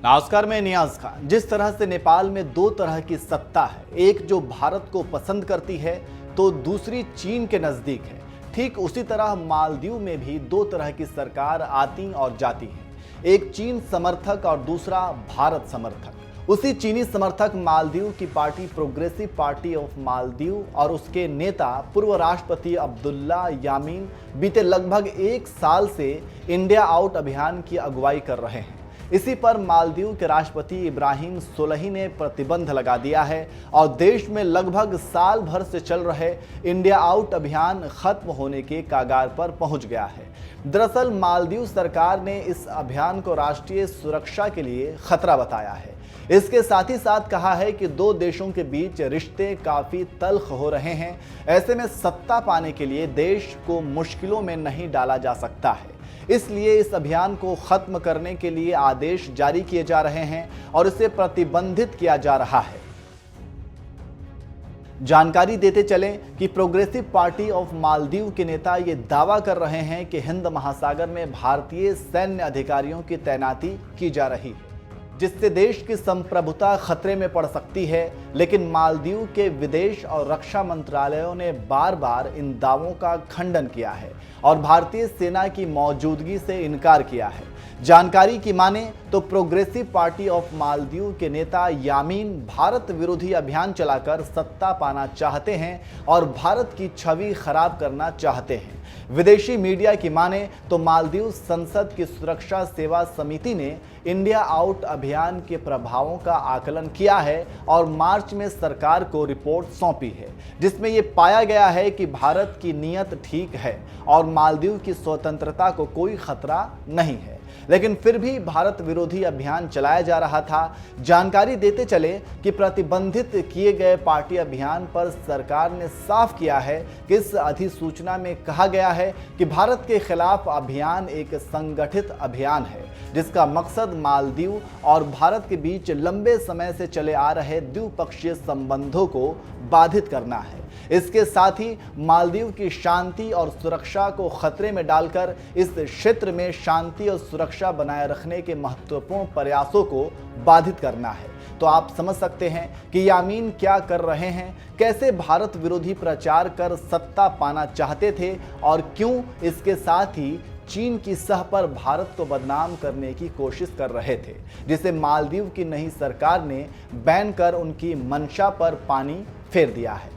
नमस्कार, मैं नियाज खान। जिस तरह से नेपाल में दो तरह की सत्ता है, एक जो भारत को पसंद करती है तो दूसरी चीन के नजदीक है, ठीक उसी तरह मालदीव में भी दो तरह की सरकार आती और जाती है, एक चीन समर्थक और दूसरा भारत समर्थक। उसी चीनी समर्थक मालदीव की party progressive party of Maldives और उसके नेता पूर्व राष्ट्रपति अब्दुल्ला यामीन बीते लगभग एक साल से इंडिया आउट अभियान की अगुवाई कर रहे हैं। इसी पर मालदीव के राष्ट्रपति इब्राहिम सोलही ने प्रतिबंध लगा दिया है और देश में लगभग साल भर से चल रहे इंडिया आउट अभियान खत्म होने के कगार पर पहुंच गया है। दरअसल मालदीव सरकार ने इस अभियान को राष्ट्रीय सुरक्षा के लिए खतरा बताया है। इसके साथ ही साथ कहा है कि दो देशों के बीच रिश्ते काफी तल्ख हो रहे हैं। ऐसे में सत्ता पाने के लिए देश को मुश्किलों में नहीं डाला जा सकता है, इसलिए इस अभियान को खत्म करने के लिए आदेश जारी किए जा रहे हैं और इसे प्रतिबंधित किया जा रहा है। जानकारी देते चलें कि प्रोग्रेसिव पार्टी ऑफ मालदीव के नेता ये दावा कर रहे हैं कि हिंद महासागर में भारतीय सैन्य अधिकारियों की तैनाती की जा रही है, जिससे देश की संप्रभुता खतरे में पड़ सकती है। लेकिन मालदीव के विदेश और रक्षा मंत्रालयों ने बार बार इन दावों का खंडन किया है और भारतीय सेना की मौजूदगी से इनकार किया है। जानकारी की माने तो प्रोग्रेसिव पार्टी ऑफ मालदीव के नेता यामीन भारत विरोधी अभियान चलाकर सत्ता पाना चाहते हैं और भारत की छवि खराब करना चाहते हैं। विदेशी मीडिया की माने तो मालदीव संसद की सुरक्षा सेवा समिति ने इंडिया आउट अभियान के प्रभावों का आकलन किया है और मार्च में सरकार को रिपोर्ट सौंपी है, जिसमें यह पाया गया है कि भारत की नीयत ठीक है और मालदीव की स्वतंत्रता को कोई खतरा नहीं है, लेकिन फिर भी भारत विरोधी अभियान चलाया जा रहा था। जानकारी देते चले कि प्रतिबंधित किए गए पार्टी अभियान पर सरकार ने साफ किया है कि इस अधिसूचना में कहा गया है कि भारत के खिलाफ अभियान एक संगठित अभियान है, जिसका मकसद मालदीव और भारत के बीच लंबे समय से चले आ रहे द्विपक्षीय संबंधों को बाधित करना है। इसके साथ ही मालदीव की शांति और सुरक्षा को खतरे में डालकर इस क्षेत्र में शांति और सुरक्षा बनाए रखने के महत्वपूर्ण प्रयासों को बाधित करना है। तो आप समझ सकते हैं कि यामीन क्या कर रहे हैं, कैसे भारत विरोधी प्रचार कर सत्ता पाना चाहते थे और क्यों इसके साथ ही चीन की सह पर भारत को बदनाम करने की कोशिश कर रहे थे, जिसे मालदीव की नई सरकार ने बैन कर उनकी मंशा पर पानी फेर दिया है।